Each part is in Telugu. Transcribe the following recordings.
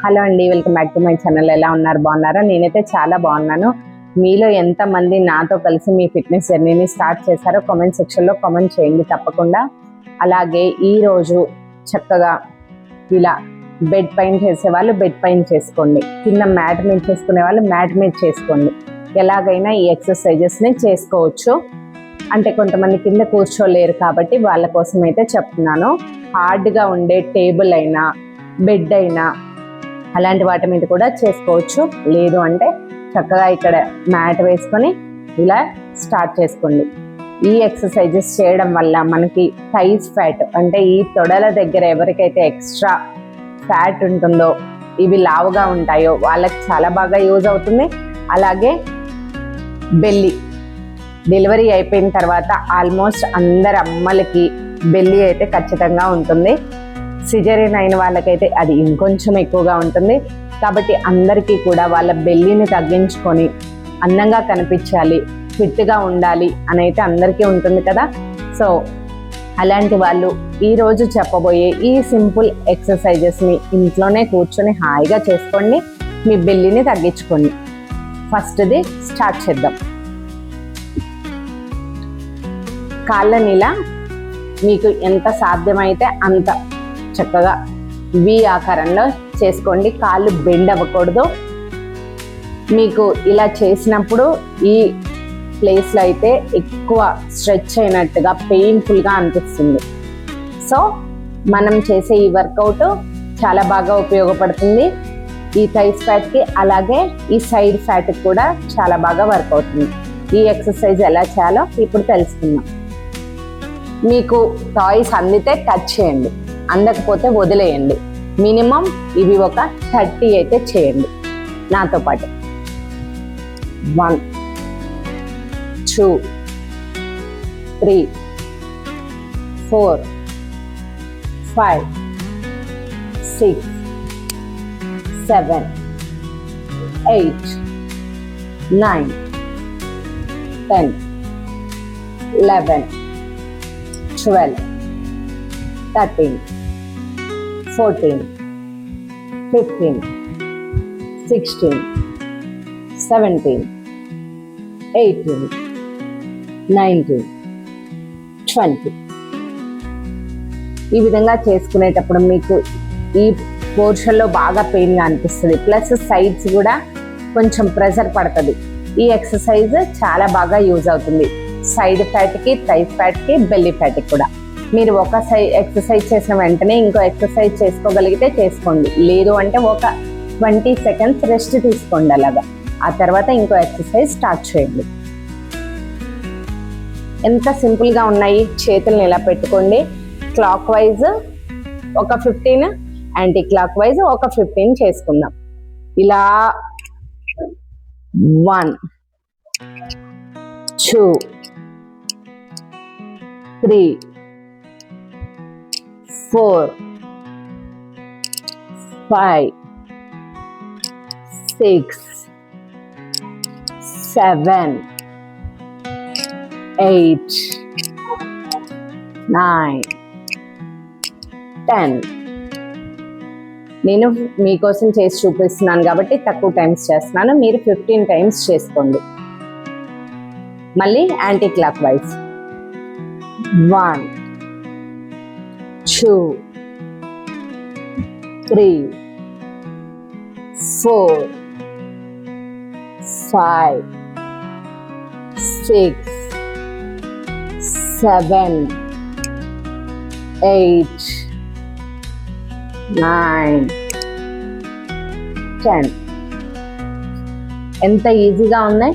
హలో అండి, welcome back to my channel. ఎలా ఉన్నారు? బాగున్నారా? నేనైతే చాలా బాగున్నాను. మీలో ఎంతమంది నాతో కలిసి మీ ఫిట్నెస్ జర్నీని స్టార్ట్ చేశారో కామెంట్ సెక్షన్లో కామెంట్ చేయండి తప్పకుండా. అలాగే ఈరోజు చక్కగా ఇలా బెడ్ పైన చేసే వాళ్ళు బెడ్ పైన చేసుకోండి, కింద మ్యాట్ మీద చేసుకునే వాళ్ళు మ్యాట్ మీద చేసుకోండి. ఎలాగైనా ఈ ఎక్సర్సైజెస్ని చేసుకోవచ్చు. అంటే కొంతమంది కింద కూర్చోలేరు కాబట్టి వాళ్ళ కోసం అయితే చెప్తున్నాను. హార్డ్గా ఉండే టేబుల్ అయినా బెడ్ అయినా అలాంటి వాటి మీద కూడా చేసుకోవచ్చు. లేదు అంటే చక్కగా ఇక్కడ మ్యాట్ వేసుకొని ఇలా స్టార్ట్ చేసుకోండి. ఈ ఎక్సర్సైజెస్ చేయడం వల్ల మనకి థైస్ ఫ్యాట్, అంటే ఈ తొడల దగ్గర ఎవరికైతే ఎక్స్ట్రా ఫ్యాట్ ఉంటుందో, ఇవి లావుగా ఉంటాయో వాళ్ళకి చాలా బాగా యూజ్ అవుతుంది. అలాగే బెల్లి, డెలివరీ అయిపోయిన తర్వాత ఆల్మోస్ట్ అందరి అమ్మలకి బెల్లి అయితే ఖచ్చితంగా ఉంటుంది. సిజేరియన్ అయిన వాళ్ళకైతే అది ఇంకొంచెం ఎక్కువగా ఉంటుంది. కాబట్టి అందరికీ కూడా వాళ్ళ బెల్లిని తగ్గించుకొని అందంగా కనిపించాలి, ఫిట్గా ఉండాలి అని అయితే అందరికీ ఉంటుంది కదా. సో అలాంటి వాళ్ళు ఈరోజు చెప్పబోయే ఈ సింపుల్ ఎక్సర్సైజెస్ని ఇంట్లోనే కూర్చొని హాయిగా చేసుకోండి, మీ బెల్లిని తగ్గించుకోండి. ఫస్ట్ది స్టార్ట్ చేద్దాం. కాళ్ళని ఇలా మీకు ఎంత సాధ్యమైతే అంత చక్కగా వి ఆకారంలో చేసుకోండి. కాళ్ళు బెండ్ అవ్వకూడదు. మీకు ఇలా చేసినప్పుడు ఈ ప్లేస్లో అయితే ఎక్కువ స్ట్రెచ్ అయినట్టుగా పెయిన్ఫుల్గా అనిపిస్తుంది. సో మనం చేసే ఈ వర్కౌట్ చాలా బాగా ఉపయోగపడుతుంది. ఈ థైస్ ఫ్యాట్కి అలాగే ఈ సైడ్ ఫ్యాట్కి కూడా చాలా బాగా వర్క్ అవుతుంది. ఈ ఎక్సర్సైజ్ ఎలా చేయాలో ఇప్పుడు తెలుసుకుందాం. మీకు టాయ్స్ అందితే టచ్ చేయండి, అందకపోతే వదిలేయండి. మినిమం ఇవి ఒక 30 అయితే చేయండి నాతో పాటు. 1 2 3 4 5 6 7 8 9 10 11 12 13 14 15 16 17 18 19 20. ఈ విధంగా చేసుకునేటప్పుడు మీకు ఈ పోర్షన్లో బాగా పెయిన్గా అనిపిస్తుంది, ప్లస్ సైడ్స్ కూడా కొంచెం ప్రెషర్ పడుతుంది. ఈ ఎక్సర్సైజ్ చాలా బాగా యూజ్ అవుతుంది సైడ్ ఫ్యాట్కి, థైస్ ఫ్యాట్కి, బెల్లీ ఫ్యాట్కి కూడా. మీరు ఒక ఎక్సర్సైజ్ చేసిన వెంటనే ఇంకో ఎక్సర్సైజ్ చేసుకోగలిగితే చేసుకోండి, లేదు అంటే ఒక 20 seconds రెస్ట్ తీసుకోండి అలాగా. ఆ తర్వాత ఇంకో ఎక్సర్సైజ్ స్టార్ట్ చేయండి. ఎంత సింపుల్గా ఉన్నాయి. చేతులను ఇలా పెట్టుకోండి. క్లాక్ వైజ్ ఒక 15, యాంటీ క్లాక్ వైజ్ ఒక 15 చేసుకుందాం. ఇలా 1 2 3 4 5 6 7 8 9 10. నేను మీకోసం చేసి చూపిస్తున్నాను కాబట్టి తక్కువ టైమ్స్ చేస్తున్నాను, మీరు 15 times చేసుకోండి. మళ్ళీ యాంటీ క్లాక్ వైజ్ 1 2 3 4 5 6 7 8 9 10. ఎంత ఈజీగా ఉన్నాయి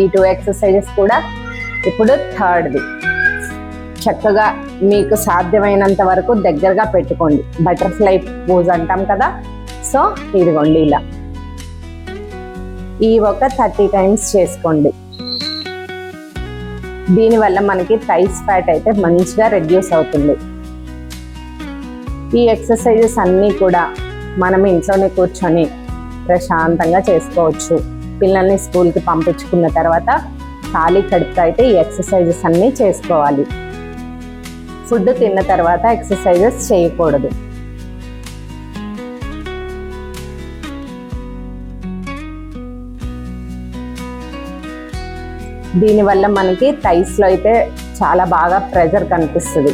ఈ 2 ఎక్సర్సైజెస్ కూడా. ఇప్పుడు థర్డ్ది చక్కగా మీకు సాధ్యమైనంత వరకు దగ్గరగా పెట్టుకోండి. బటర్ఫ్లై పోజ్ అంటాం కదా. సో ఇదిగోండి ఇలా ఈ ఒక 30 times చేసుకోండి. దీనివల్ల మనకి థైస్ ఫ్యాట్ అయితే మంచిగా రెడ్యూస్ అవుతుంది. ఈ ఎక్సర్సైజెస్ అన్నీ కూడా మనం ఇంట్లోనే కూర్చొని ప్రశాంతంగా చేసుకోవచ్చు. పిల్లల్ని స్కూల్కి పంపించుకున్న తర్వాత ఖాళీ కడుపుతో అయితే ఈ ఎక్సర్సైజెస్ అన్నీ చేసుకోవాలి. ఫుడ్ తిన్న తర్వాత ఎక్సర్సైజెస్ చేయకూడదు. దీనివల్ల మనకి థైస్లో అయితే చాలా బాగా ప్రెజర్ కనిపిస్తుంది.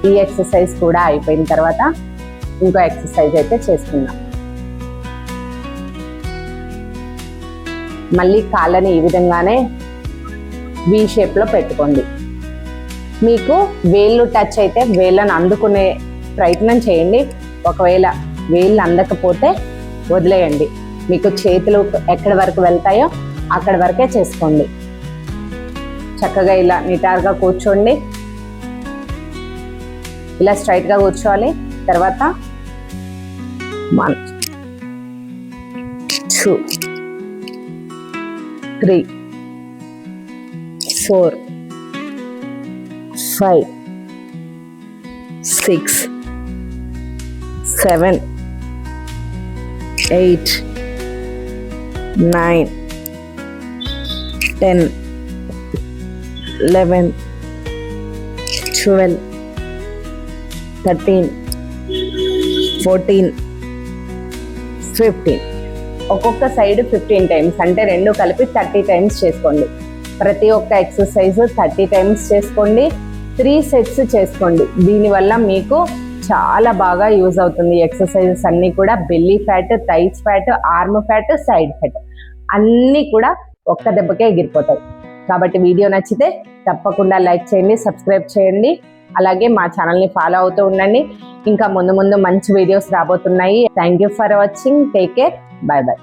ఈ ఎక్సర్సైజ్ కూడా అయిపోయిన తర్వాత ఇంకో ఎక్సర్సైజ్ అయితే చేసుకుందాం. మళ్ళీ కాళ్ళని ఈ విధంగానే వి షేప్లో పెట్టుకోండి. మీకు వేళ్ళు టచ్ అయితే వేళ్ళను అందుకునే ప్రయత్నం చేయండి. ఒకవేళ వేళ్ళు అందకపోతే వదిలేయండి. మీకు చేతులు ఎక్కడి వరకు వెళ్తాయో అక్కడి వరకే చేసుకోండి. చక్కగా ఇలా నిటారుగా కూర్చోండి. ఇలా స్ట్రైట్గా కూర్చోవాలి. తర్వాత 1 2 3 4 5 6 7 8 9 10 11 12 13 14 15. ఒక్కొక్క సైడ్ 15 టైమ్స్, అంటే రెండు కలిపి 30 టైమ్స్ చేసుకోండి. ప్రతి ఒక్క ఎక్సర్సైజ్ 30 టైమ్స్ చేసుకోండి. 3 సెట్స్ చేసుకోండి. దీనివల్ల మీకు చాలా బాగా యూజ్ అవుతుంది. ఎక్సర్సైజెస్ అన్నీ కూడా belly fat, thighs fat, arm fat, side fat అన్నీ కూడా ఒక్క దెబ్బకే ఎగిరిపోతాయి. కాబట్టి వీడియో నచ్చితే తప్పకుండా లైక్ చేయండి, సబ్స్క్రైబ్ చేయండి. అలాగే మా ఛానల్ని ఫాలో అవుతూ ఉండండి. ఇంకా ముందు ముందు మంచి వీడియోస్ రాబోతున్నాయి. Thank you for watching. Take care. Bye bye.